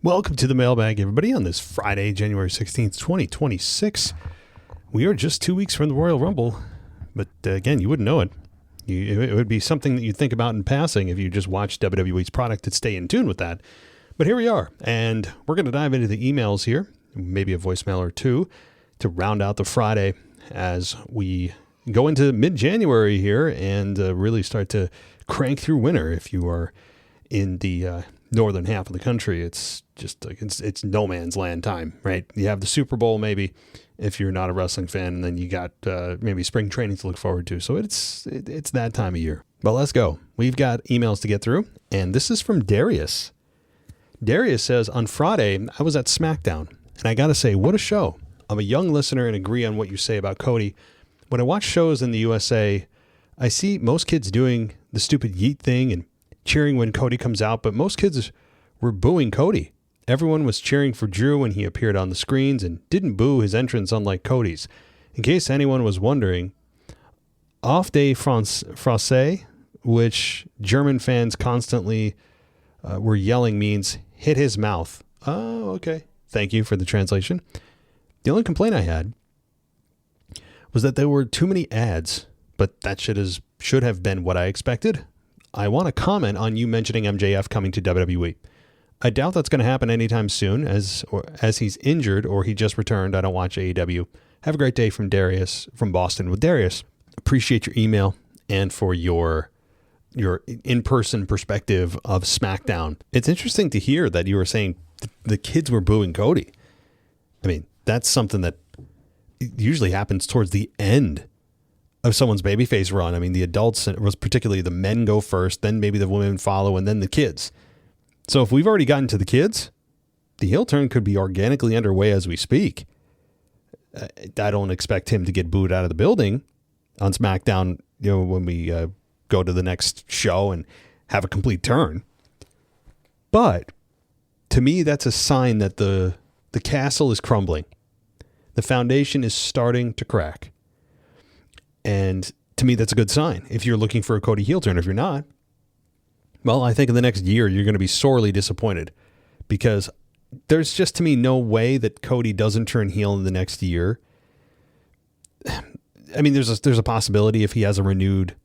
Welcome to the Mailbag, everybody, on this Friday, January 16th, 2026. We are just 2 weeks from the Royal Rumble, but again, you wouldn't know it. It would be something that you'd think about in passing if you just watched WWE's product to stay in tune with that. But here we are, and we're going to dive into the emails here, maybe a voicemail or two, to round out the Friday as we go into mid-January here and really start to crank through winter. If you are in the northern half of the country, it's just like it's no man's land time, right? You have the Super Bowl maybe if you're not a wrestling fan, and then you got maybe spring training to look forward to. So it's that time of year. But let's go. We've got emails to get through, and this is from Darius. Darius says, on Friday, I was at SmackDown, and I got to say, what a show. I'm a young listener and agree on what you say about Cody. When I watch shows in the USA, I see most kids doing the stupid yeet thing and cheering when Cody comes out, but most kids were booing Cody. Everyone was cheering for Drew when he appeared on the screens and didn't boo his entrance unlike Cody's. In case anyone was wondering, Off Day Français, which German fans constantly were yelling, means hit his mouth. Oh, okay. Thank you for the translation. The only complaint I had was that there were too many ads, but that should have been what I expected. I want to comment on you mentioning MJF coming to WWE. I doubt that's going to happen anytime soon, as he's injured or he just returned. I don't watch AEW. Have a great day from Darius from Boston with Darius. Appreciate your email and for your in-person perspective of SmackDown. It's interesting to hear that you were saying the kids were booing Cody. I mean, that's something that usually happens towards the end of someone's babyface run. I mean, the adults, was particularly the men go first, then maybe the women follow, and then the kids. So if we've already gotten to the kids, the heel turn could be organically underway as we speak. I don't expect him to get booed out of the building on SmackDown, when we go to the next show and have a complete turn. But to me, that's a sign that the castle is crumbling. The foundation is starting to crack. And to me, that's a good sign. If you're looking for a Cody heel turn, if you're not, well, I think in the next year, you're going to be sorely disappointed because there's just, to me, no way that Cody doesn't turn heel in the next year. I mean, there's a possibility if he has a renewed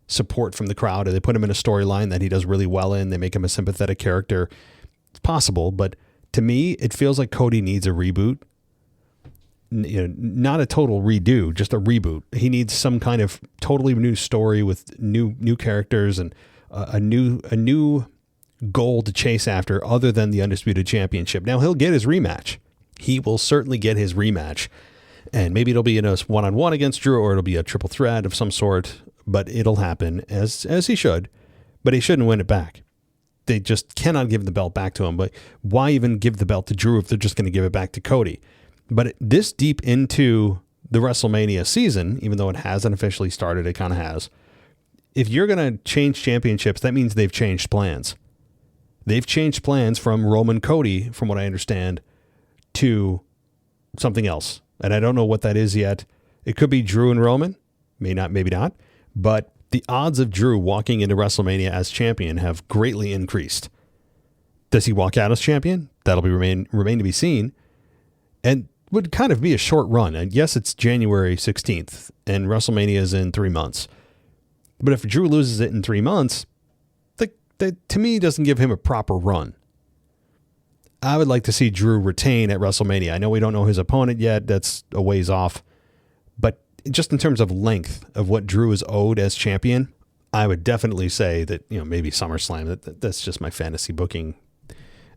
support from the crowd, or they put him in a storyline that he does really well in, they make him a sympathetic character. It's possible, but to me, it feels like Cody needs a reboot. Not a total redo, just a reboot. He needs some kind of totally new story with new characters and a new goal to chase after other than the Undisputed Championship. Now, he'll get his rematch. He will certainly get his rematch. And maybe it'll be in a one-on-one against Drew, or it'll be a triple threat of some sort, but it'll happen as he should. But he shouldn't win it back. They just cannot give the belt back to him. But why even give the belt to Drew if they're just going to give it back to Cody? But this deep into the WrestleMania season, even though it hasn't officially started, it kind of has. If you're going to change championships, that means they've changed plans. They've changed plans from Roman Cody, from what I understand, to something else. And I don't know what that is yet. It could be Drew and Roman. Maybe not. But the odds of Drew walking into WrestleMania as champion have greatly increased. Does he walk out as champion? That'll remain to be seen. And would kind of be a short run. And yes, it's January 16th, and WrestleMania is in 3 months. But if Drew loses it in 3 months, that to me doesn't give him a proper run. I would like to see Drew retain at WrestleMania. I know we don't know his opponent yet. That's a ways off. But just in terms of length of what Drew is owed as champion, I would definitely say that, maybe SummerSlam. That's just my fantasy booking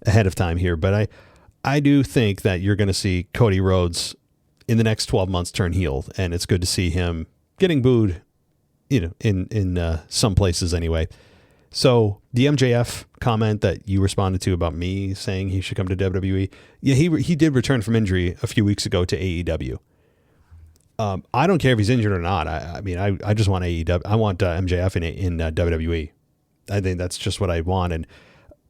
ahead of time here. But I do think that you're going to see Cody Rhodes in the next 12 months turn heel, and it's good to see him getting booed, in some places anyway. So the MJF comment that you responded to about me saying he should come to WWE, yeah, he did return from injury a few weeks ago to AEW. I don't care if he's injured or not. I just want AEW. I want MJF in WWE. I think that's just what I want. And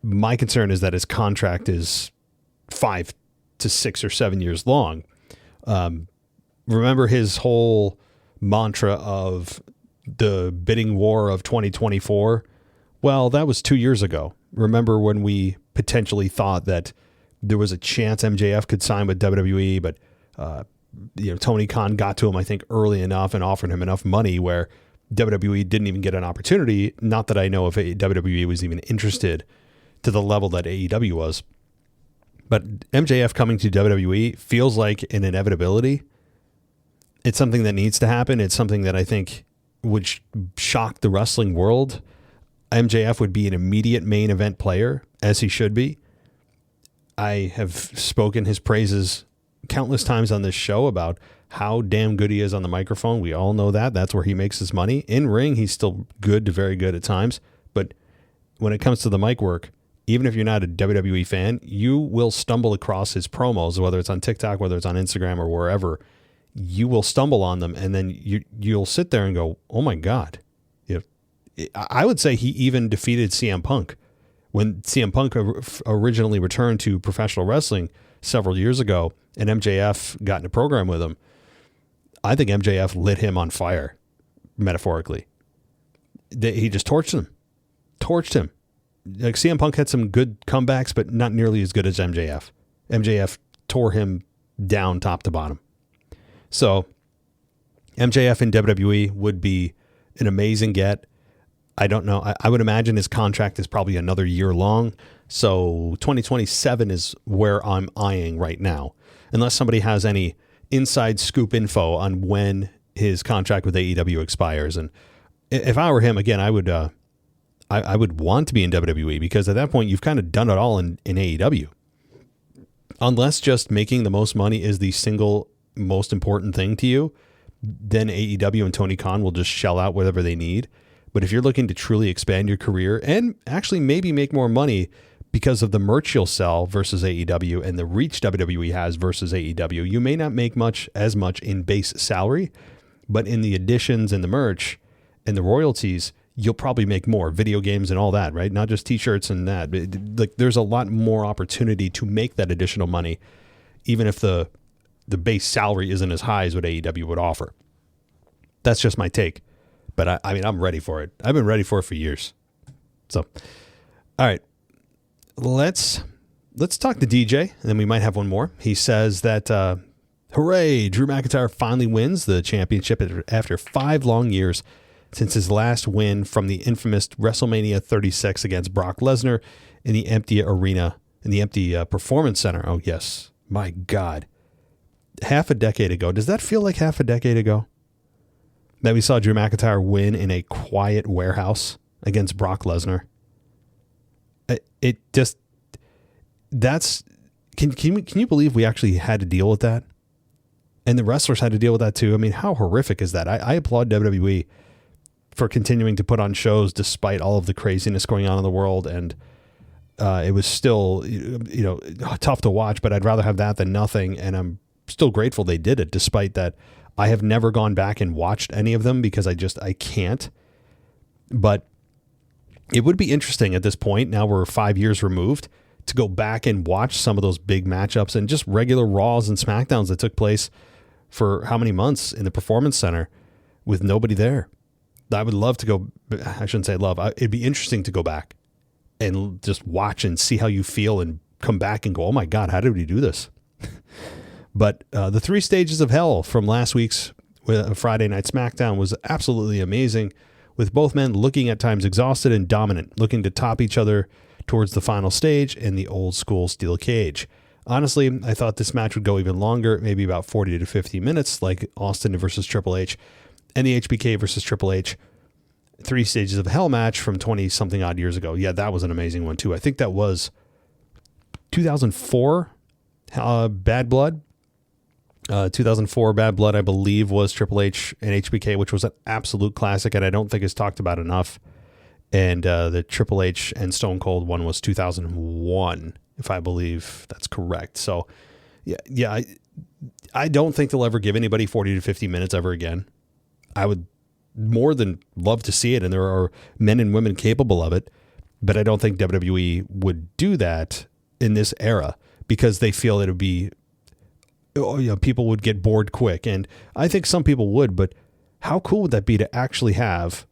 my concern is that his contract is 5 to 6 or 7 years long. Remember his whole mantra of the bidding war of 2024? Well, that was 2 years ago. Remember when we potentially thought that there was a chance MJF could sign with WWE, but Tony Khan got to him, I think, early enough and offered him enough money where WWE didn't even get an opportunity. Not that I know if WWE was even interested to the level that AEW was. But MJF coming to WWE feels like an inevitability. It's something that needs to happen. It's something that I think would shock the wrestling world. MJF would be an immediate main event player, as he should be. I have spoken his praises countless times on this show about how damn good he is on the microphone. We all know that. That's where he makes his money. In ring, he's still good to very good at times. But when it comes to the mic work, even if you're not a WWE fan, you will stumble across his promos, whether it's on TikTok, whether it's on Instagram or wherever. You will stumble on them, and then you'll sit there and go, oh my God. I would say he even defeated CM Punk. When CM Punk originally returned to professional wrestling several years ago and MJF got in a program with him, I think MJF lit him on fire, metaphorically. He just torched him. Like CM Punk had some good comebacks, but not nearly as good as MJF. MJF tore him down top to bottom. So MJF in WWE would be an amazing get. I don't know. I would imagine his contract is probably another year long. So 2027 is where I'm eyeing right now, unless somebody has any inside scoop info on when his contract with AEW expires. And if I were him, again, I would want to be in WWE, because at that point you've kind of done it all in AEW. Unless just making the most money is the single most important thing to you, then AEW and Tony Khan will just shell out whatever they need. But if you're looking to truly expand your career and actually maybe make more money because of the merch you'll sell versus AEW and the reach WWE has versus AEW, you may not make as much in base salary, but in the additions and the merch and the royalties, you'll probably make more. Video games and all that, right? Not just t-shirts and that. Like, there's a lot more opportunity to make that additional money, even if the base salary isn't as high as what AEW would offer. That's just my take. But I mean, I'm ready for it. I've been ready for it for years. So, all right, let's talk to DJ, and then we might have one more. He says that, hooray, Drew McIntyre finally wins the championship after 5 long years since his last win from the infamous WrestleMania 36 against Brock Lesnar in the empty arena, in the empty Performance Center. Oh, yes. My God. Half a decade ago. Does that feel like half a decade ago? That we saw Drew McIntyre win in a quiet warehouse against Brock Lesnar. It just, that's, can you believe we actually had to deal with that? And the wrestlers had to deal with that too. I mean, how horrific is that? I applaud WWE for continuing to put on shows despite all of the craziness going on in the world. And it was still, tough to watch, but I'd rather have that than nothing. And I'm still grateful they did it, despite that. I have never gone back and watched any of them because I can't. But it would be interesting at this point, now we're 5 years removed, to go back and watch some of those big matchups and just regular Raws and SmackDowns that took place for how many months in the Performance Center with nobody there. I would love to go, I shouldn't say love, it'd be interesting to go back and just watch and see how you feel and come back and go, oh my God, how did we do this? But the 3 stages of hell from last week's Friday Night SmackDown was absolutely amazing, with both men looking at times exhausted and dominant, looking to top each other towards the final stage in the old school steel cage. Honestly, I thought this match would go even longer, maybe about 40 to 50 minutes, like Austin versus Triple H and the HBK versus Triple H 3 stages of hell match from 20-something odd years ago. Yeah, that was an amazing one too. I think that was 2004 Bad Blood. 2004 Bad Blood, I believe, was Triple H and HBK, which was an absolute classic, and I don't think is talked about enough. And the Triple H and Stone Cold one was 2001, if I believe that's correct. So, yeah, I don't think they'll ever give anybody 40 to 50 minutes ever again. I would more than love to see it, and there are men and women capable of it, but I don't think WWE would do that in this era because they feel it would be, people would get bored quick. And I think some people would, but how cool would that be to actually have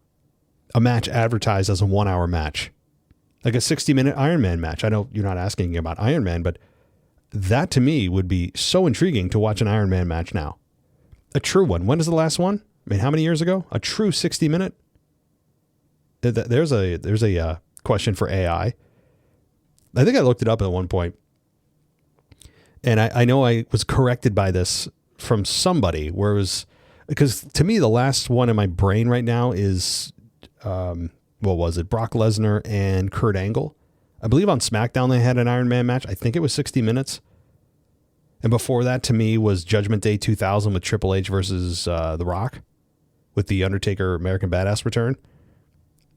a match advertised as a 1 hour match? like a 60-minute Iron Man match. I know you're not asking about Iron Man, but that to me would be so intriguing to watch an Iron Man match now. A true one. When is the last one? I mean, how many years ago? A true 60-minute? There's a question for AI. I think I looked it up at one point. And I know I was corrected by this from somebody where it was, because to me, the last one in my brain right now is, what was it? Brock Lesnar and Kurt Angle. I believe on SmackDown they had an Iron Man match. I think it was 60 minutes. And before that, to me, was Judgment Day 2000 with Triple H versus The Rock with the Undertaker American Badass return.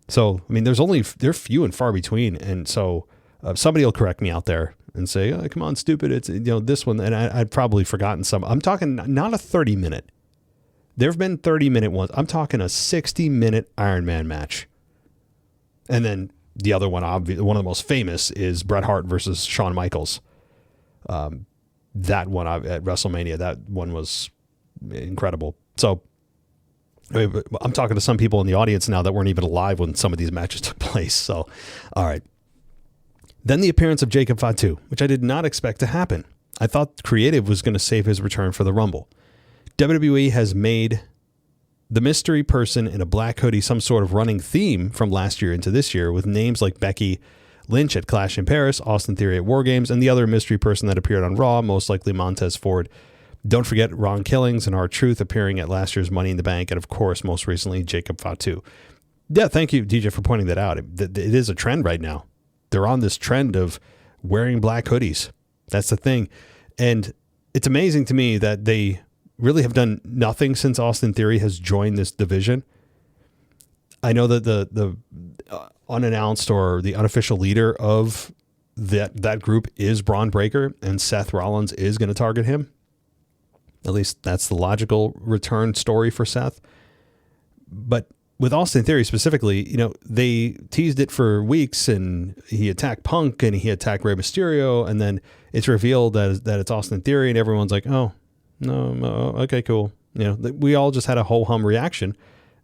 So, I mean, they're few and far between. And so somebody will correct me out there and say, oh, come on, stupid. It's, this one. And I'd probably forgotten some. I'm talking not a 30-minute. There have been 30-minute ones. I'm talking a 60-minute Iron Man match. And then the other one, one of the most famous, is Bret Hart versus Shawn Michaels. That one at WrestleMania, that one was incredible. So I'm talking to some people in the audience now that weren't even alive when some of these matches took place. So, all right. Then the appearance of Jacob Fatu, which I did not expect to happen. I thought creative was going to save his return for the Rumble. WWE has made the mystery person in a black hoodie some sort of running theme from last year into this year, with names like Becky Lynch at Clash in Paris, Austin Theory at War Games, and the other mystery person that appeared on Raw, most likely Montez Ford. Don't forget Ron Killings and R-Truth appearing at last year's Money in the Bank, and of course, most recently, Jacob Fatu. Yeah, thank you, DJ, for pointing that out. It is a trend right now. They're on this trend of wearing black hoodies. That's the thing. And it's amazing to me that they really have done nothing since Austin Theory has joined this division. I know that the unannounced or the unofficial leader of that group is Braun Breaker, and Seth Rollins is going to target him. At least that's the logical return story for Seth. But with Austin Theory specifically, they teased it for weeks, and he attacked Punk and he attacked Rey Mysterio, and then it's revealed that it's Austin Theory, and everyone's like, oh, no, okay, cool. We all just had a ho-hum reaction,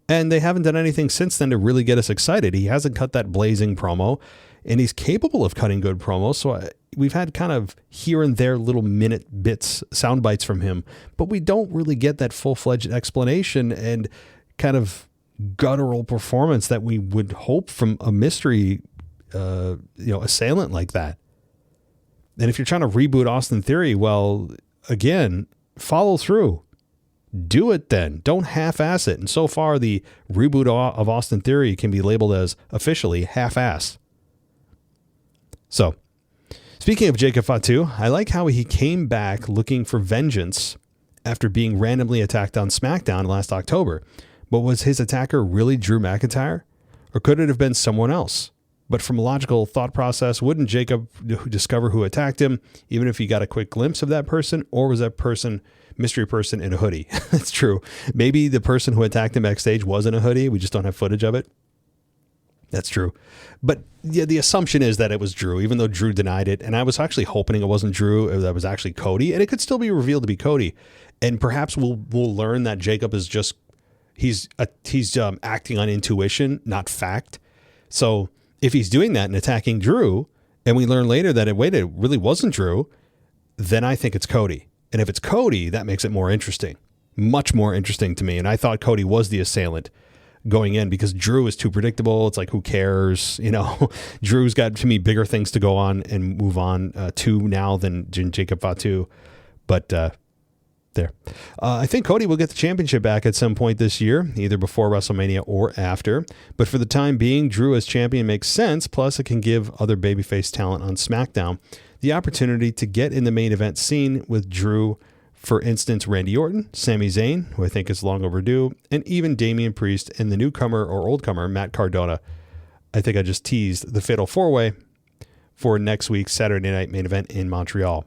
and they haven't done anything since then to really get us excited. He hasn't cut that blazing promo, and he's capable of cutting good promos. So we've had kind of here and there little minute bits, sound bites from him, but we don't really get that full-fledged explanation and kind of guttural performance that we would hope from a mystery, assailant like that. And if you're trying to reboot Austin Theory, well, again, follow through. Do it then. Don't half-ass it. And so far, the reboot of Austin Theory can be labeled as officially half-ass. So, speaking of Jacob Fatu, I like how he came back looking for vengeance after being randomly attacked on SmackDown last October. But was his attacker really Drew McIntyre? Or could it have been someone else? But from a logical thought process, wouldn't Jacob discover who attacked him, even if he got a quick glimpse of that person? Or was that person, mystery person, in a hoodie? That's true. Maybe the person who attacked him backstage was in a hoodie. We just don't have footage of it. That's true. But yeah, the assumption is that it was Drew, even though Drew denied it. And I was actually hoping it wasn't Drew, that was actually Cody. And it could still be revealed to be Cody. And perhaps we'll learn that Jacob is just, he's acting on intuition, not fact. So if he's doing that and attacking Drew, and we learn later that it really wasn't Drew, then I think it's Cody. And if it's Cody, that makes it more interesting, much more interesting to me. And I thought Cody was the assailant going in because Drew is too predictable. It's like, who cares? Drew's got, to me, bigger things to go on and move on to now than Jacob Fatu. But there. I think Cody will get the championship back at some point this year, either before WrestleMania or after. But for the time being, Drew as champion makes sense. Plus, it can give other babyface talent on SmackDown the opportunity to get in the main event scene with Drew. For instance, Randy Orton, Sami Zayn, who I think is long overdue, and even Damian Priest and the newcomer or oldcomer, Matt Cardona. I think I just teased the Fatal 4-Way for next week's Saturday Night Main Event in Montreal.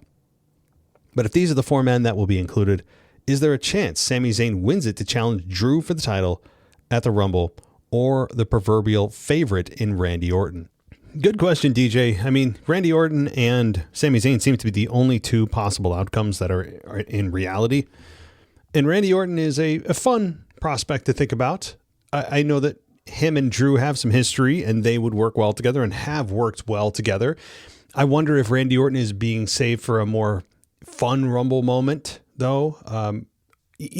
But if these are the four men that will be included, is there a chance Sami Zayn wins it to challenge Drew for the title at the Rumble, or the proverbial favorite in Randy Orton? Good question, DJ. I mean, Randy Orton and Sami Zayn seem to be the only two possible outcomes that are in reality. And Randy Orton is a fun prospect to think about. I know that him and Drew have some history and they would work well together and have worked well together. I wonder if Randy Orton is being saved for a more fun Rumble moment, though.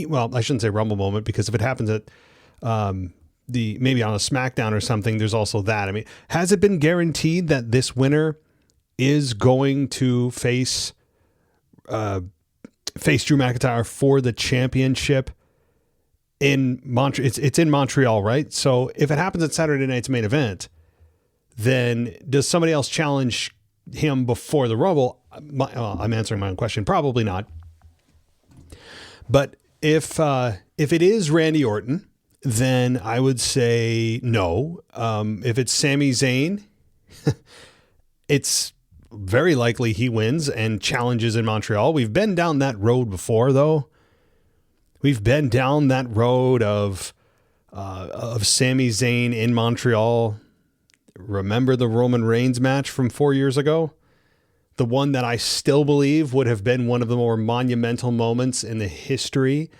Well, I shouldn't say Rumble moment, because if it happens at maybe on a SmackDown or something, there's also that. I mean, has it been guaranteed that this winner is going to face Drew McIntyre for the championship in Montreal? It's in Montreal, right? So if it happens at Saturday night's main event, then does somebody else challenge him before the Rumble? I'm answering my own question. Probably not. But if it is Randy Orton, then I would say no. If it's Sami Zayn, it's very likely he wins and challenges in Montreal. We've been down that road before, though. We've been down that road of Sami Zayn in Montreal. Remember the Roman Reigns match from 4 years ago? The one that I still believe would have been one of the more monumental moments in the history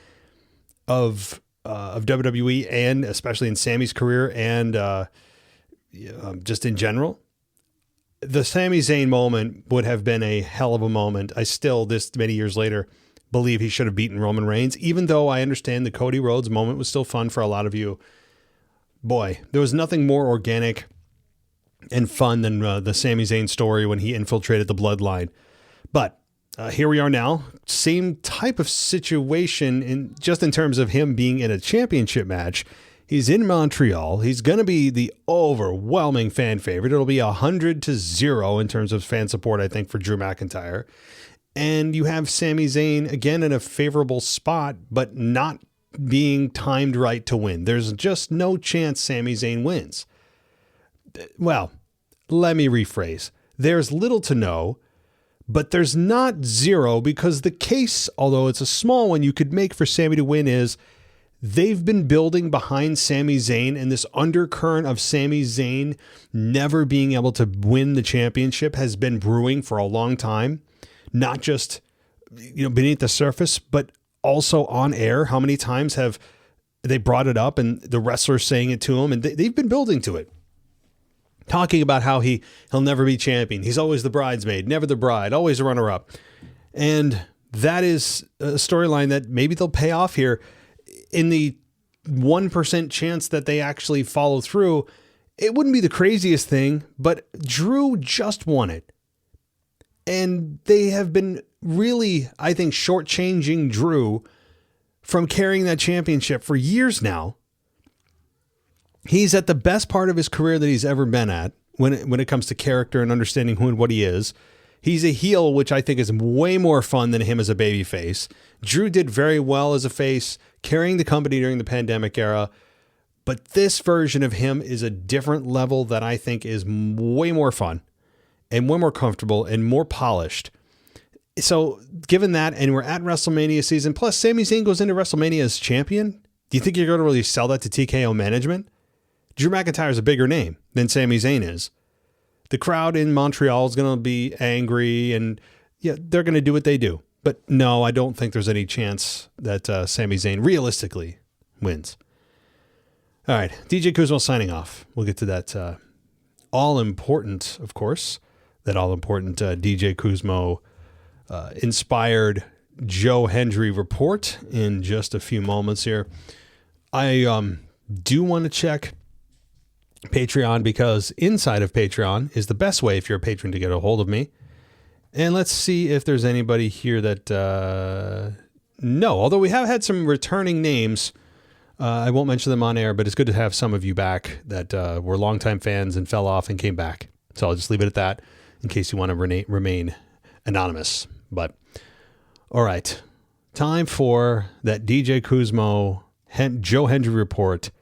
of WWE, and especially in Sami's career, and just in general. The Sami Zayn moment would have been a hell of a moment. I still, this many years later, believe he should have beaten Roman Reigns, even though I understand the Cody Rhodes moment was still fun for a lot of you. Boy, there was nothing more organic and fun than the Sami Zayn story when he infiltrated the bloodline. But here we are now, same type of situation in terms of him being in a championship match. He's in Montreal. He's going to be the overwhelming fan favorite. It'll be 100-0 in terms of fan support, I think, for Drew McIntyre. And you have Sami Zayn again in a favorable spot, but not being timed right to win. There's just no chance Sami Zayn wins. Well, let me rephrase. There's little to no, but there's not zero, because the case, although it's a small one, you could make for Sami to win is they've been building behind Sami Zayn, and this undercurrent of Sami Zayn never being able to win the championship has been brewing for a long time. Not just, beneath the surface, but also on air. How many times have they brought it up and the wrestlers saying it to him, and they've been building to it. Talking about how he'll never be champion. He's always the bridesmaid, never the bride, always a runner-up. And that is a storyline that maybe they'll pay off here. In the 1% chance that they actually follow through, it wouldn't be the craziest thing, but Drew just won it. And they have been really, I think, shortchanging Drew from carrying that championship for years now. He's at the best part of his career that he's ever been at when it comes to character and understanding who and what he is. He's a heel, which I think is way more fun than him as a babyface. Drew did very well as a face, carrying the company during the pandemic era. But this version of him is a different level that I think is way more fun and way more comfortable and more polished. So given that, and we're at WrestleMania season, plus Sami Zayn goes into WrestleMania as champion, do you think you're going to really sell that to TKO management? Drew McIntyre is a bigger name than Sami Zayn is. The crowd in Montreal is going to be angry, and yeah, they're going to do what they do. But no, I don't think there's any chance that Sami Zayn realistically wins. All right, DJ Kuzmo signing off. We'll get to that all-important, of course, that all-important DJ Kuzmo inspired Joe Hendry report in just a few moments here. I do want to check Patreon, because inside of Patreon is the best way if you're a patron to get a hold of me. And let's see if there's anybody here that no, although we have had some returning names. I won't mention them on air, but it's good to have some of you back that were longtime fans and fell off and came back. So I'll just leave it at that in case you want to remain anonymous. But all right, time for that DJ Kuzmo Joe Hendry report.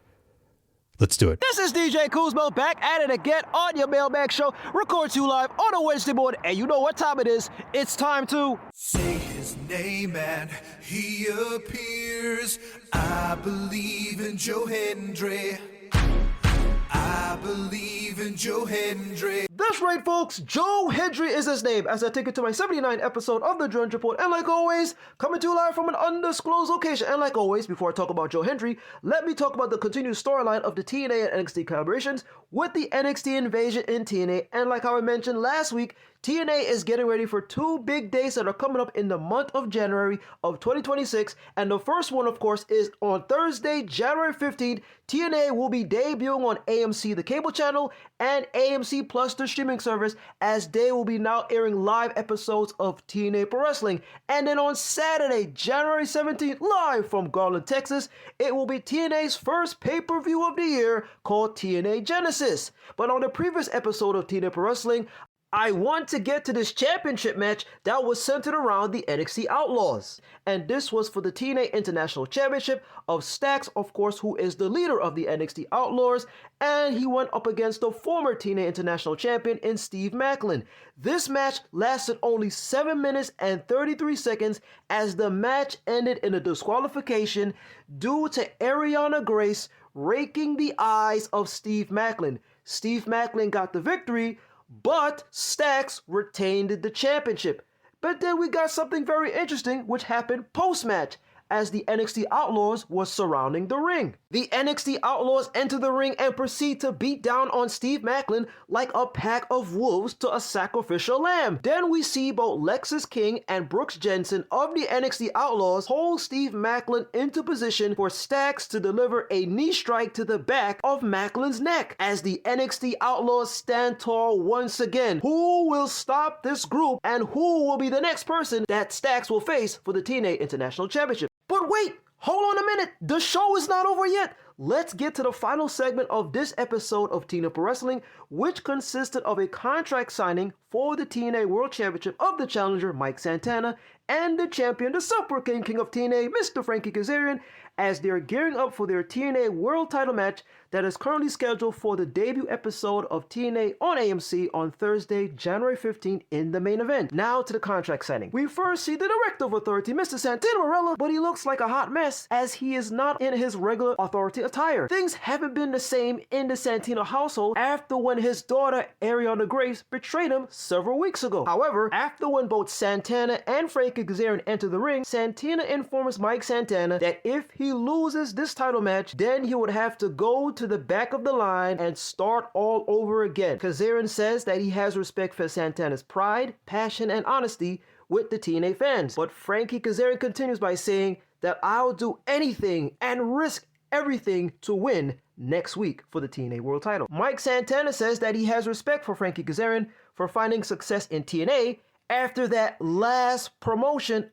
Let's do it. This is DJ Kuzmo back at it again on your Mailbag show. Record you live on a Wednesday morning, and you know what time it is. It's time to say his name and he appears. I believe in Joe Hendry. I I believe in Joe Hendry. That's right, folks. Joe Hendry is his name, as I take it to my 79th episode of the Drunge Report. And like always, coming to you live from an undisclosed location. And like always, before I talk about Joe Hendry, let me talk about the continued storyline of the TNA and NXT collaborations with the NXT invasion in TNA. And like how I mentioned last week, TNA is getting ready for two big days that are coming up in the month of January of 2026. And the first one, of course, is on Thursday, January 15th. TNA will be debuting on AMC, the cable channel, and AMC Plus, the streaming service, as they will be now airing live episodes of TNA Pro Wrestling. And then on Saturday, January 17th, live from Garland, Texas, it will be TNA's first pay-per-view of the year called TNA Genesis. But on the previous episode of TNA Pro Wrestling, I want to get to this championship match that was centered around the NXT Outlaws. And this was for the TNA International Championship of Stacks, of course, who is the leader of the NXT Outlaws. And he went up against the former TNA International Champion in Steve Maclin. This match lasted only 7 minutes and 33 seconds as the match ended in a disqualification due to Ariana Grace raking the eyes of Steve Maclin. Steve Maclin got the victory, but Stacks retained the championship. But then we got something very interesting which happened post-match as the NXT Outlaws was surrounding the ring. The NXT Outlaws enter the ring and proceed to beat down on Steve Maclin like a pack of wolves to a sacrificial lamb. Then we see both Lexis King and Brooks Jensen of the NXT Outlaws hold Steve Maclin into position for Stacks to deliver a knee strike to the back of Maclin's neck. As the NXT Outlaws stand tall once again, who will stop this group and who will be the next person that Stacks will face for the TNA International Championship? But wait, hold on a minute. The show is not over yet. Let's get to the final segment of this episode of TNA Pro Wrestling, which consisted of a contract signing for the TNA World Championship of the challenger Mike Santana and the champion, the Super King of TNA, Mr. Frankie Kazarian, as they're gearing up for their TNA World title match that is currently scheduled for the debut episode of TNA on AMC on Thursday, January 15th in the main event. Now to the contract signing. We first see the Director of Authority, Mr. Santana Marella, but he looks like a hot mess as he is not in his regular Authority attire. Things haven't been the same in the Santino household after when his daughter Ariana Grace betrayed him several weeks ago. However, after when both Santana and Frankie Kazarian enter the ring, Santana informs Mike Santana that if he loses this title match, then he would have to go to the back of the line and start all over again. Kazarian says that he has respect for Santana's pride, passion, and honesty with the TNA fans. But Frankie Kazarian continues by saying that I'll do anything and risk everything to win next week for the TNA World title. Mike Santana says that he has respect for Frankie Kazarian for finding success in TNA after that last promotion,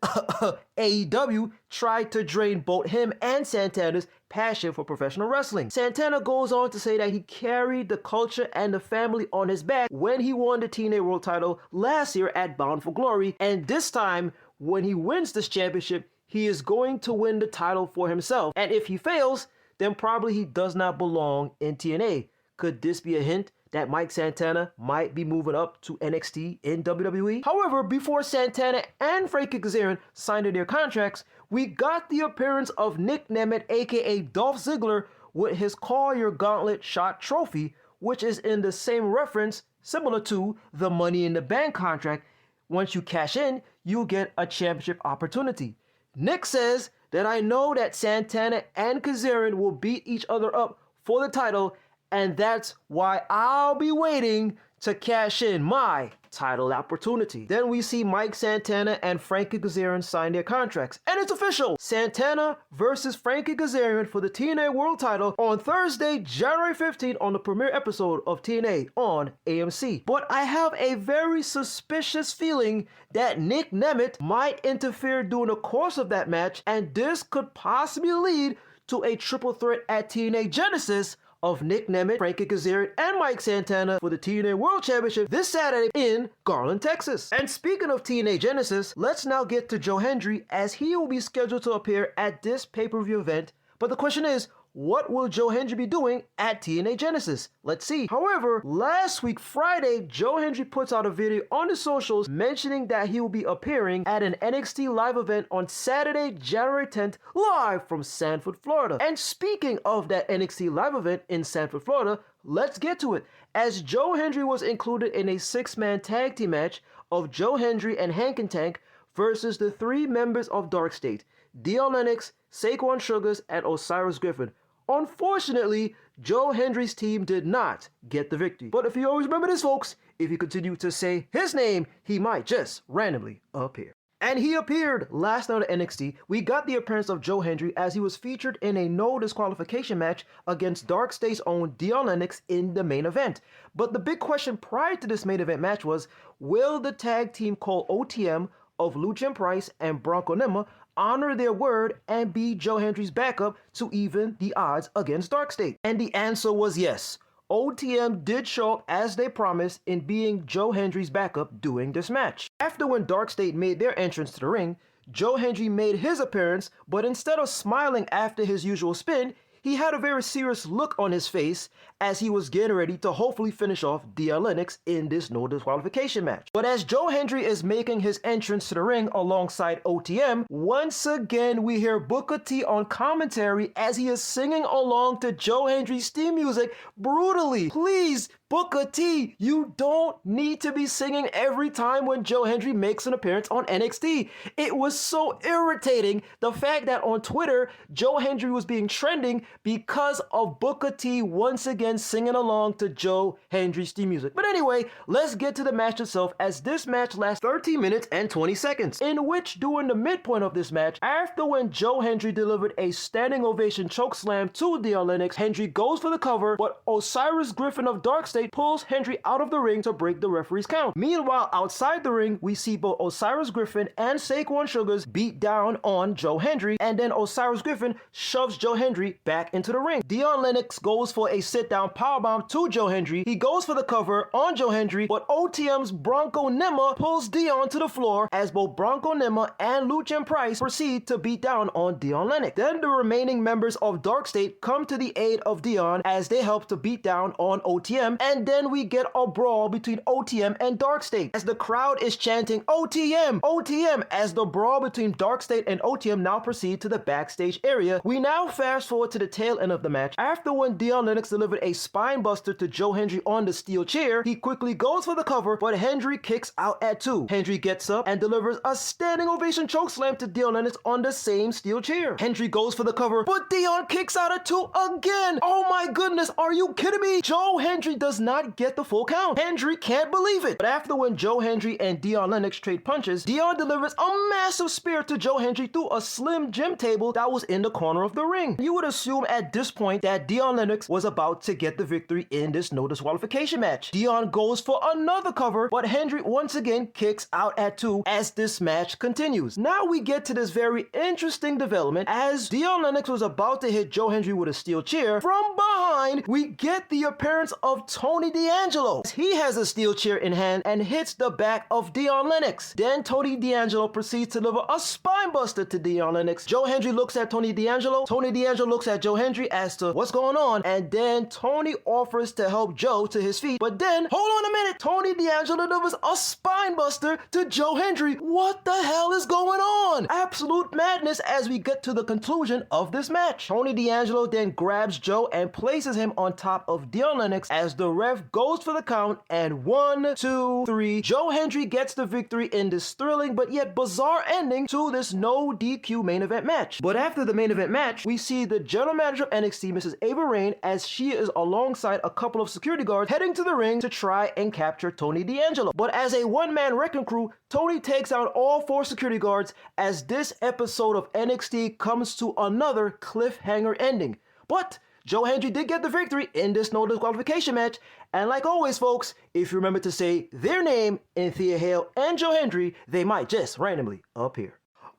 AEW tried to drain both him and Santana's passion for professional wrestling. Santana goes on to say that he carried the culture and the family on his back when he won the TNA World title last year at Bound for Glory, and this time, when he wins this championship, he is going to win the title for himself. And if he fails, then probably he does not belong in TNA. Could this be a hint that Mike Santana might be moving up to NXT in WWE? However, before Santana and Frankie Kazarian signed their contracts, we got the appearance of Nick Nemeth, aka Dolph Ziggler, with his Call Your Gauntlet Shot trophy, which is in the same reference similar to the Money in the Bank contract. Once you cash in, you get a championship opportunity. Nick says that I know that Santana and Kazarian will beat each other up for the title, and that's why I'll be waiting to cash in my title opportunity. Then we see Mike Santana and Frankie Kazarian sign their contracts. And it's official! Santana versus Frankie Kazarian for the TNA World title on Thursday, January 15th on the premiere episode of TNA on AMC. But I have a very suspicious feeling that Nick Nemeth might interfere during the course of that match, and this could possibly lead to a triple threat at TNA Genesis of Nick Nemeth, Frankie Kazarian, and Mike Santana for the TNA World Championship this Saturday in Garland, Texas. And speaking of TNA Genesis, let's now get to Joe Hendry as he will be scheduled to appear at this pay-per-view event. But the question is, what will Joe Hendry be doing at TNA Genesis? Let's see. However, last week Friday, Joe Hendry puts out a video on the socials mentioning that he will be appearing at an NXT live event on Saturday, January 10th, live from Sanford, Florida. And speaking of that NXT live event in Sanford, Florida, let's get to it. As Joe Hendry was included in a 6-man tag team match of Joe Hendry and Hank Tank versus the 3 members of Dark State, Dion Lennox, Saquon Sugars, and Osiris Griffin. Unfortunately, Joe Hendry's team did not get the victory. But if you always remember this, folks, if you continue to say his name, he might just randomly appear. And he appeared last night at NXT. We got the appearance of Joe Hendry as he was featured in a no disqualification match against Dark State's own Dion Lennox in the main event. But the big question prior to this main event match was, will the tag team called OTM of Lucien Price and Bronco Nima honor their word and be Joe Hendry's backup to even the odds against Dark State? And the answer was yes. OTM did show up as they promised in being Joe Hendry's backup during this match. After when Dark State made their entrance to the ring, Joe Hendry made his appearance, but instead of smiling after his usual spin, he had a very serious look on his face as he was getting ready to hopefully finish off Dion Lennox in this no disqualification match. But as Joe Hendry is making his entrance to the ring alongside OTM, once again we hear Booker T on commentary as he is singing along to Joe Hendry's theme music brutally. Please, Booker T, you don't need to be singing every time when Joe Hendry makes an appearance on NXT. It was so irritating, the fact that on Twitter, Joe Hendry was being trending because of Booker T once again singing along to Joe Hendry's theme music. But anyway, let's get to the match itself, as this match lasts 13 minutes and 20 seconds, in which during the midpoint of this match, after when Joe Hendry delivered a standing ovation chokeslam to Dion Lennox, Hendry goes for the cover, but Osiris Griffin of Dark State pulls Hendry out of the ring to break the referee's count. Meanwhile, outside the ring, we see both Osiris Griffin and Saquon Sugars beat down on Joe Hendry, and then Osiris Griffin shoves Joe Hendry back into the ring. Dion Lennox goes for a sit-down powerbomb to Joe Hendry. He goes for the cover on Joe Hendry, but OTM's Bronco Nima pulls Dion to the floor as both Bronco Nima and Lucien Price proceed to beat down on Dion Lennox. Then the remaining members of Dark State come to the aid of Dion as they help to beat down on OTM, and then we get a brawl between OTM and Dark State as the crowd is chanting OTM, OTM, as the brawl between Dark State and OTM now proceed to the backstage area. We now fast forward to the tail end of the match. After when Dion Lennox delivered a spine buster to Joe Hendry on the steel chair, he quickly goes for the cover, but Hendry kicks out at 2. Hendry gets up and delivers a standing ovation chokeslam to Dion Lennox on the same steel chair. Hendry goes for the cover, but Dion kicks out at 2 again. Oh my goodness, are you kidding me? Joe Hendry does not get the full count. Hendry can't believe it. But after when Joe Hendry and Dion Lennox trade punches, Dion delivers a massive spear to Joe Hendry through a slim gym table that was in the corner of the ring. You would assume at this point that Dion Lennox was about to get the victory in this no disqualification match. Dion goes for another cover, but Hendry once again kicks out at 2 as this match continues. Now we get to this very interesting development. As Dion Lennox was about to hit Joe Hendry with a steel chair, from behind we get the appearance of Tony D'Angelo. He has a steel chair in hand and hits the back of Dion Lennox. Then Tony D'Angelo proceeds to deliver a spine buster to Dion Lennox. Joe Hendry looks at Tony D'Angelo. Tony D'Angelo looks at Joe Hendry as to what's going on, and then Tony offers to help Joe to his feet. But then, hold on a minute, Tony D'Angelo delivers a spine buster to Joe Hendry. What the hell is going on? Absolute madness as we get to the conclusion of this match. Tony D'Angelo then grabs Joe and places him on top of Dion Lennox as the ref goes for the count, and 1, 2, 3. Joe Hendry gets the victory in this thrilling but yet bizarre ending to this no DQ main event match. But after the main event match, we see the general manager of NXT, Mrs. Ava Raine, as she is alongside a couple of security guards heading to the ring to try and capture Tony D'Angelo. But as a one-man wrecking crew, Tony takes out all 4 security guards as this episode of NXT comes to another cliffhanger ending. But Joe Hendry did get the victory in this no disqualification match, and like always, folks, if you remember to say their name in Thea Hale and Joe Hendry, they might just randomly appear.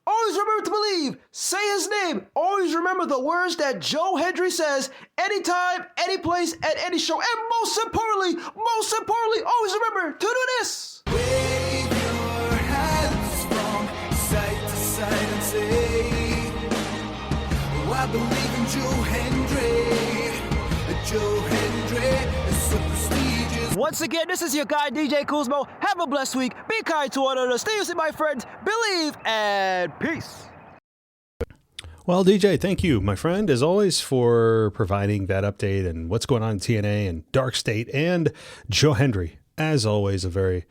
Always remember to believe, say his name, always remember the words that Joe Hendry says, anytime, any place, at any show, and most importantly, always remember to do this. Wave your hands from side to side and say, I believe in Joe Hendry. Joe Hendry is so prestigious. Once again, this is your guy, DJ Kuzmo. Have a blessed week. Be kind to one another. Stay safe, my friends. Believe and peace. Well, DJ, thank you, my friend, as always, for providing that update and what's going on in TNA and Dark State and Joe Hendry. As always, a very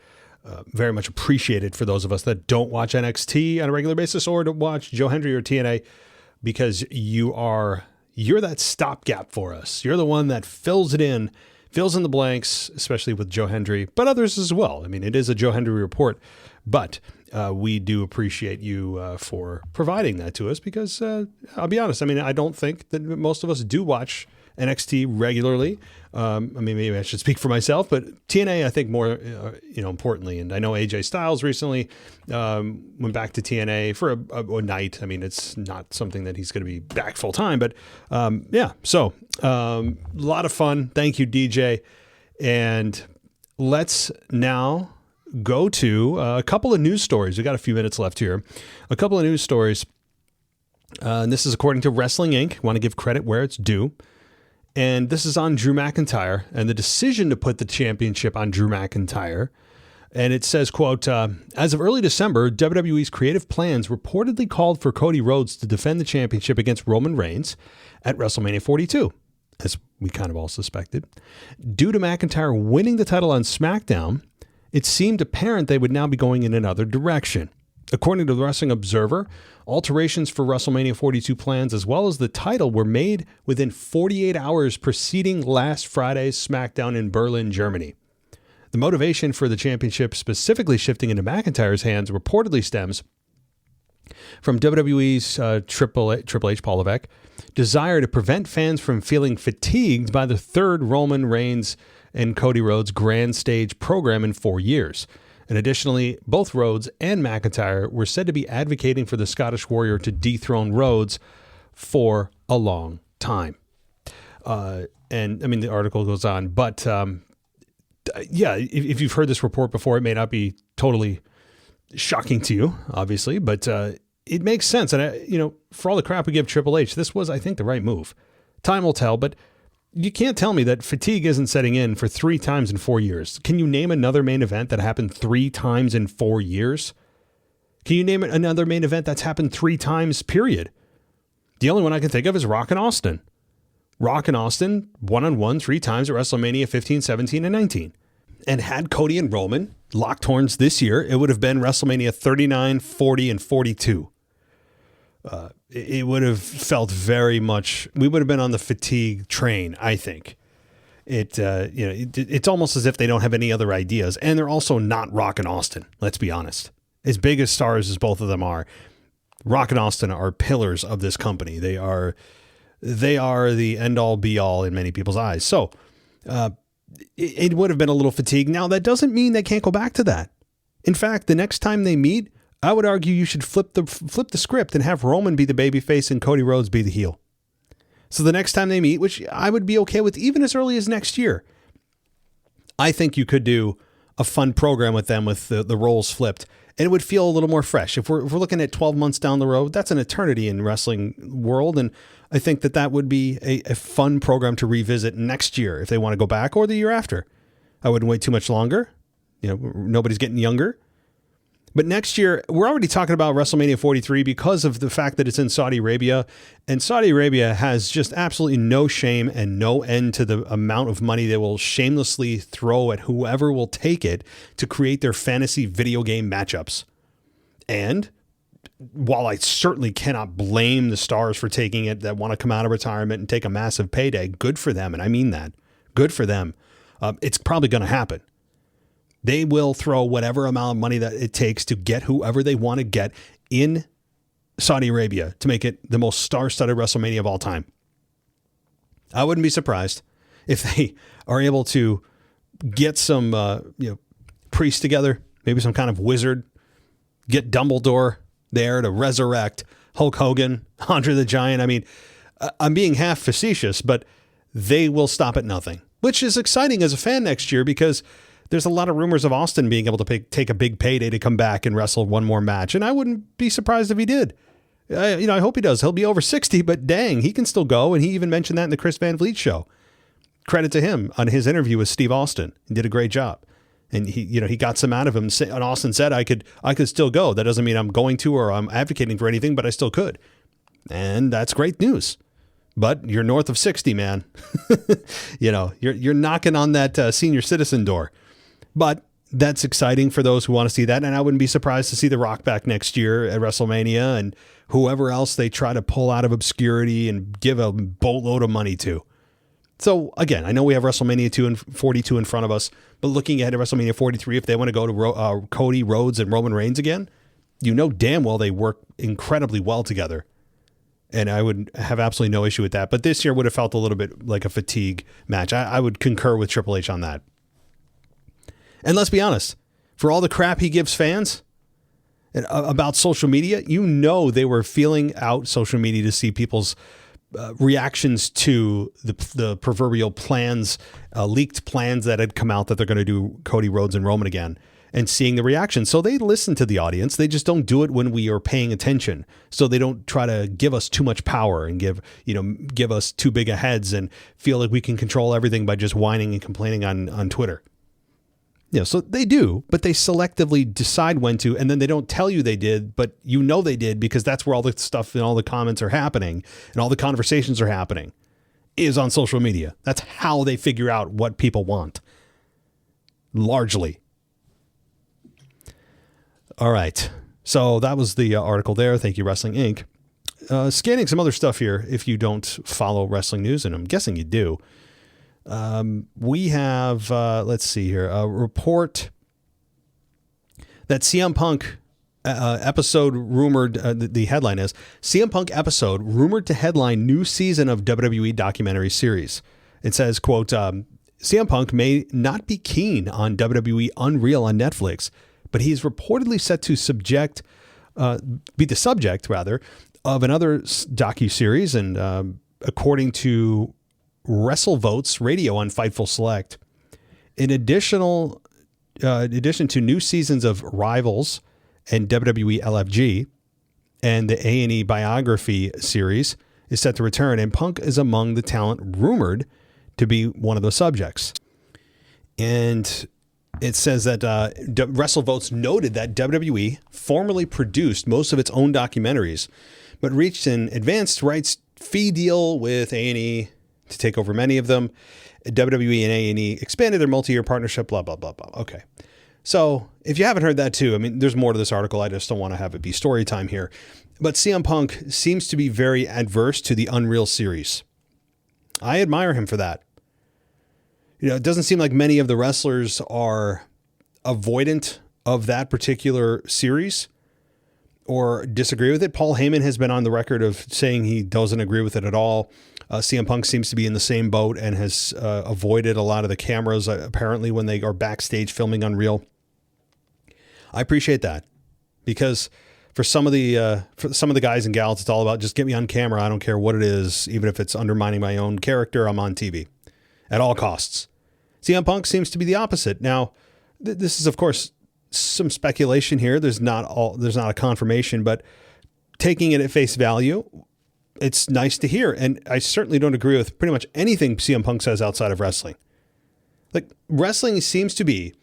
much appreciated for those of us that don't watch NXT on a regular basis or to watch Joe Hendry or TNA, because you're that stopgap for us. You're the one that fills in the blanks, especially with Joe Hendry, but others as well. I mean, it is a Joe Hendry report, but we do appreciate you for providing that to us, because I'll be honest, I mean, I don't think that most of us do watch NXT regularly. I mean, maybe I should speak for myself, but TNA, I think more, importantly, and I know AJ Styles recently went back to TNA for a night. I mean, it's not something that he's going to be back full time, but so a lot of fun. Thank you, DJ. And let's now go to a couple of news stories. We got a few minutes left here. A couple of news stories. And this is according to Wrestling Inc. Want to give credit where it's due. And this is on Drew McIntyre and the decision to put the championship on Drew McIntyre. And it says, quote, as of early December, WWE's creative plans reportedly called for Cody Rhodes to defend the championship against Roman Reigns at WrestleMania 42, as we kind of all suspected. Due to McIntyre winning the title on SmackDown, it seemed apparent they would now be going in another direction. According to the Wrestling Observer, alterations for WrestleMania 42 plans as well as the title were made within 48 hours preceding last Friday's SmackDown in Berlin, Germany. The motivation for the championship specifically shifting into McIntyre's hands reportedly stems from WWE's Triple H Paul Levesque desire to prevent fans from feeling fatigued by the third Roman Reigns and Cody Rhodes grand stage program in 4 years. And additionally, both Rhodes and McIntyre were said to be advocating for the Scottish Warrior to dethrone Rhodes for a long time. And I mean, the article goes on, but if you've heard this report before, it may not be totally shocking to you, obviously, but it makes sense. And, for all the crap we give Triple H, this was, I think, the right move. Time will tell, but you can't tell me that fatigue isn't setting in for 3 times in 4 years. Can you name another main event that happened 3 times in 4 years? Can you name another main event that's happened 3 times, period? The only one I can think of is Rock and Austin. Rock and Austin, one-on-one 3 times at WrestleMania 15, 17, and 19. And had Cody and Roman locked horns this year, it would have been WrestleMania 39, 40, and 42. It would have felt very much, we would have been on the fatigue train, I think. It's almost as if they don't have any other ideas, and they're also not Rock and Austin, let's be honest. As big as stars as both of them are, Rock and Austin are pillars of this company. They are the end-all, be-all in many people's eyes. So it would have been a little fatigue. Now, that doesn't mean they can't go back to that. In fact, the next time they meet, I would argue you should flip the script and have Roman be the babyface and Cody Rhodes be the heel. So the next time they meet, which I would be okay with even as early as next year, I think you could do a fun program with them with the roles flipped, and it would feel a little more fresh. If we're looking at 12 months down the road, that's an eternity in wrestling world, and I think that would be a fun program to revisit next year if they want to go back, or the year after. I wouldn't wait too much longer. Nobody's getting younger. But next year, we're already talking about WrestleMania 43 because of the fact that it's in Saudi Arabia. And Saudi Arabia has just absolutely no shame and no end to the amount of money they will shamelessly throw at whoever will take it to create their fantasy video game matchups. And while I certainly cannot blame the stars for taking it that want to come out of retirement and take a massive payday, good for them. And I mean that. Good for them. It's probably going to happen. They will throw whatever amount of money that it takes to get whoever they want to get in Saudi Arabia to make it the most star-studded WrestleMania of all time. I wouldn't be surprised if they are able to get some priests together, maybe some kind of wizard, get Dumbledore there to resurrect Hulk Hogan, Andre the Giant. I mean, I'm being half facetious, but they will stop at nothing, which is exciting as a fan next year because there's a lot of rumors of Austin being able to take a big payday to come back and wrestle one more match. And I wouldn't be surprised if he did. I hope he does. He'll be over 60, but dang, he can still go. And he even mentioned that in the Chris Van Vliet show. Credit to him on his interview with Steve Austin. He did a great job. And he got some out of him. And Austin said, I could still go. That doesn't mean I'm going to or I'm advocating for anything, but I still could. And that's great news. But you're north of 60, man. You're knocking on that senior citizen door. But that's exciting for those who want to see that. And I wouldn't be surprised to see The Rock back next year at WrestleMania and whoever else they try to pull out of obscurity and give a boatload of money to. So again, I know we have WrestleMania 42 in front of us, but looking ahead at WrestleMania 43, if they want to go to Cody Rhodes and Roman Reigns again, damn well they work incredibly well together. And I would have absolutely no issue with that. But this year would have felt a little bit like a fatigue match. I would concur with Triple H on that. And let's be honest, for all the crap he gives fans about social media, they were feeling out social media to see people's reactions to the proverbial plans, leaked plans that had come out that they're going to do Cody Rhodes and Roman again, and seeing the reaction. So they listen to the audience. They just don't do it when we are paying attention. So they don't try to give us too much power and give us too big a heads and feel like we can control everything by just whining and complaining on Twitter. So they do, but they selectively decide when to, and then they don't tell you they did, but they did because that's where all the stuff and all the comments are happening and all the conversations are happening is on social media. That's how they figure out what people want. Largely. All right. So that was the article there. Thank you, Wrestling Inc. Scanning some other stuff here if you don't follow wrestling news, and I'm guessing you do. We have, let's see here, a report that CM Punk episode rumored, the headline is, CM Punk episode rumored to headline new season of WWE documentary series. It says, quote, CM Punk may not be keen on WWE Unreal on Netflix, but he is reportedly set to be the subject, rather, of another docuseries, and according to WrestleVotes Radio on Fightful Select, in addition to new seasons of Rivals and WWE LFG, and the A&E biography series is set to return, and Punk is among the talent rumored to be one of the subjects. And it says that WrestleVotes noted that WWE formerly produced most of its own documentaries, but reached an advanced rights fee deal with A&E to take over many of them. WWE and A&E expanded their multi-year partnership, blah, blah, blah, blah. Okay. So if you haven't heard that too, I mean, there's more to this article. I just don't want to have it be story time here. But CM Punk seems to be very adverse to the Unreal series. I admire him for that. It doesn't seem like many of the wrestlers are avoidant of that particular series or disagree with it. Paul Heyman has been on the record of saying he doesn't agree with it at all. CM Punk seems to be in the same boat and has avoided a lot of the cameras, apparently, when they are backstage filming Unreal. I appreciate that, because for some of the guys and gals, it's all about just get me on camera. I don't care what it is, even if it's undermining my own character. I'm on TV at all costs. CM Punk seems to be the opposite. Now, this is, of course, some speculation here. There's not a confirmation, but taking it at face value, it's nice to hear. And I certainly don't agree with pretty much anything CM Punk says outside of wrestling. Like, wrestling seems to be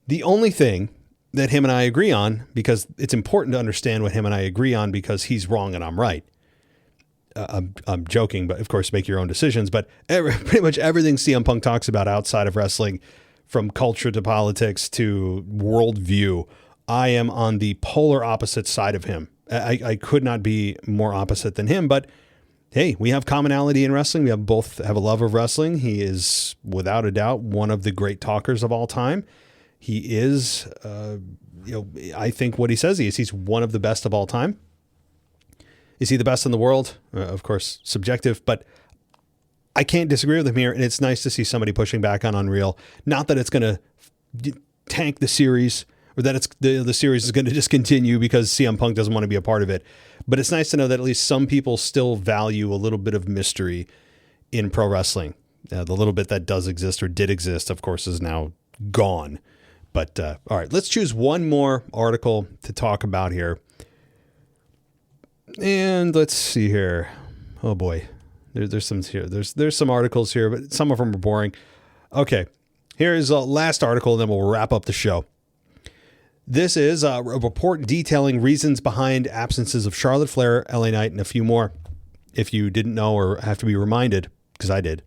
the only thing that him and I agree on, because it's important to understand what him and I agree on, because he's wrong and I'm right. I'm joking, but of course, make your own decisions. But pretty much everything CM Punk talks about outside of wrestling, from culture to politics to worldview, I am on the polar opposite side of him. I could not be more opposite than him, but hey, we have commonality in wrestling. We both have a love of wrestling. He is, without a doubt, one of the great talkers of all time. He is, I think what he says he is. He's one of the best of all time. Is he the best in the world? Of course, subjective, but I can't disagree with him here. And it's nice to see somebody pushing back on Unreal. Not that it's going to tank the series, or that it's the series is going to discontinue because CM Punk doesn't want to be a part of it. But it's nice to know that at least some people still value a little bit of mystery in pro wrestling. The little bit that does exist or did exist, of course, is now gone. But all right, let's choose one more article to talk about here. And let's see here. Oh boy, there's some here. There's some articles here, but some of them are boring. Okay, here is the last article, and then we'll wrap up the show. This is a report detailing reasons behind absences of Charlotte Flair, LA Knight, and a few more. If you didn't know or have to be reminded, because I did.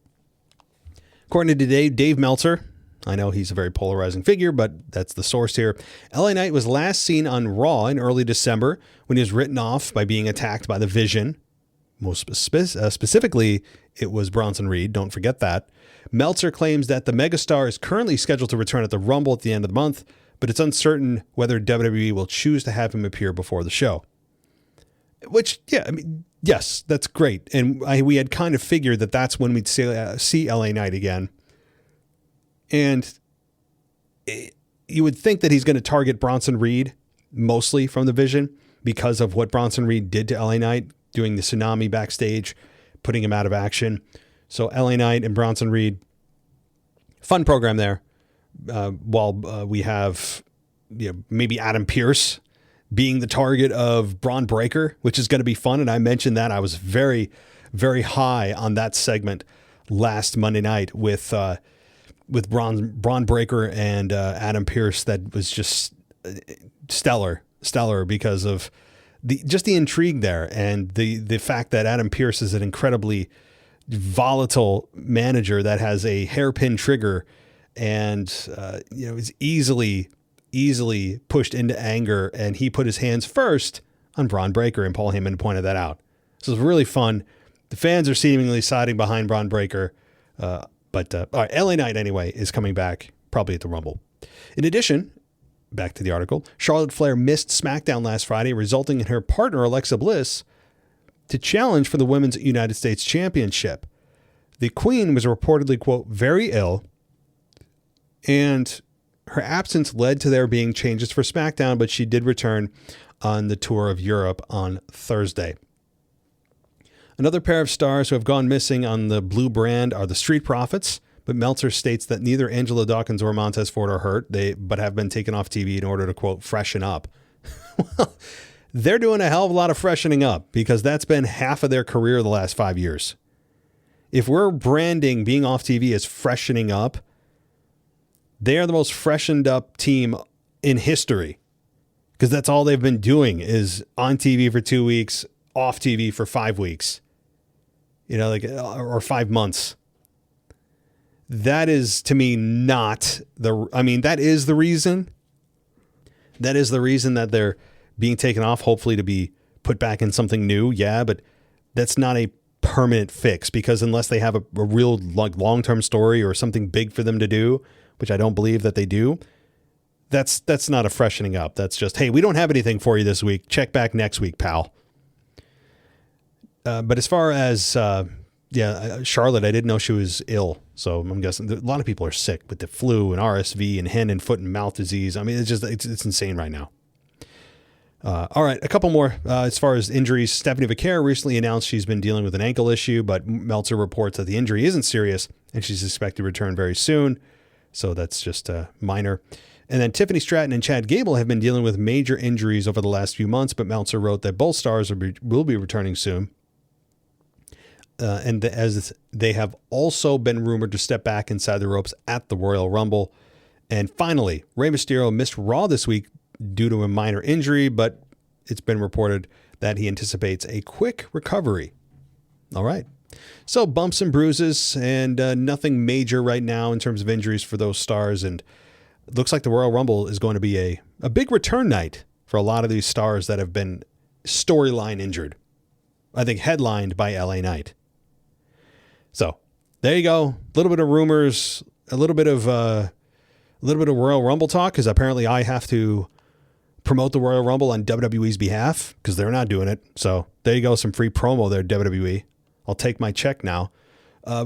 According to Dave Meltzer, I know he's a very polarizing figure, but that's the source here. LA Knight was last seen on Raw in early December when he was written off by being attacked by the Vision. Most specifically, it was Bronson Reed. Don't forget that. Meltzer claims that the megastar is currently scheduled to return at the Rumble at the end of the month, but it's uncertain whether WWE will choose to have him appear before the show. Which, yeah, I mean, yes, that's great. And we had kind of figured that that's when we'd see LA Knight again. And you would think that he's going to target Bronson Reed mostly from the Vision because of what Bronson Reed did to LA Knight, doing the tsunami backstage, putting him out of action. So LA Knight and Bronson Reed, fun program there. While we have maybe Adam Pearce being the target of Braun Breaker, which is going to be fun. And I mentioned that I was very, very high on that segment last Monday night with Braun Breaker and Adam Pearce. That was just stellar because of the intrigue there and the fact that Adam Pearce is an incredibly volatile manager that has a hairpin trigger and is easily pushed into anger, and he put his hands first on Braun Breaker, and Paul Heyman pointed that out. So it's really fun. The fans are seemingly siding behind Braun Breaker, but all right, LA Knight anyway is coming back probably at the Rumble. In addition, back to the article, Charlotte Flair missed SmackDown last Friday, resulting in her partner Alexa Bliss to challenge for the Women's United States Championship. The Queen was reportedly, quote, very ill, and her absence led to there being changes for SmackDown, but she did return on the tour of Europe on Thursday. Another pair of stars who have gone missing on the blue brand are the Street Profits, but Meltzer states that neither Angelo Dawkins or Montez Ford are hurt, but have been taken off TV in order to, quote, freshen up. Well, they're doing a hell of a lot of freshening up because that's been half of their career the last 5 years. If we're branding being off TV as freshening up, they are the most freshened up team in history because that's all they've been doing is on TV for 2 weeks, off TV for 5 weeks, or 5 months. That is, to me, that is the reason. That is the reason that they're being taken off, hopefully to be put back in something new. Yeah, but that's not a permanent fix because unless they have a real long-term story or something big for them to do, which I don't believe that they do, that's not a freshening up. That's just, hey, we don't have anything for you this week. Check back next week, pal. But as far as, Charlotte, I didn't know she was ill. So I'm guessing a lot of people are sick with the flu and RSV and hand and foot and mouth disease. I mean, it's insane right now. All right, a couple more. As far as injuries, Stephanie Vaquer recently announced she's been dealing with an ankle issue, but Meltzer reports that the injury isn't serious and she's expected to return very soon. So that's just minor. And then Tiffany Stratton and Chad Gable have been dealing with major injuries over the last few months, but Meltzer wrote that both stars will be returning soon. And as they have also been rumored to step back inside the ropes at the Royal Rumble. And finally, Rey Mysterio missed Raw this week due to a minor injury, but it's been reported that he anticipates a quick recovery. All right. So bumps and bruises and nothing major right now in terms of injuries for those stars. And it looks like the Royal Rumble is going to be a big return night for a lot of these stars that have been storyline injured. I think headlined by LA Knight. So there you go. A little bit of rumors, a little bit of Royal Rumble talk, because apparently I have to promote the Royal Rumble on WWE's behalf because they're not doing it. So there you go. Some free promo there, WWE. I'll take my check now.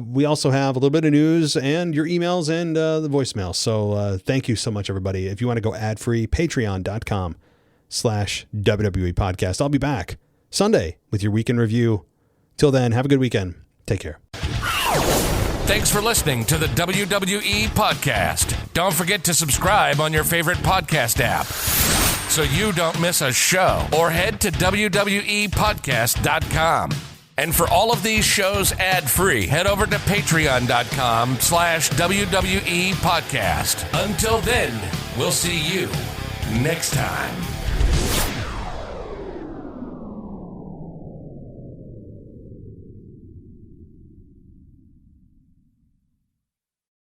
We also have a little bit of news and your emails and the voicemail. So thank you so much, everybody. If you want to go ad-free, patreon.com/WWE podcast. I'll be back Sunday with your weekend review. Till then, have a good weekend. Take care. Thanks for listening to the WWE podcast. Don't forget to subscribe on your favorite podcast app. so you don't miss a show, or head to WWEpodcast.com. And for all of these shows ad-free, head over to patreon.com/WWE Podcast. Until then, we'll see you next time.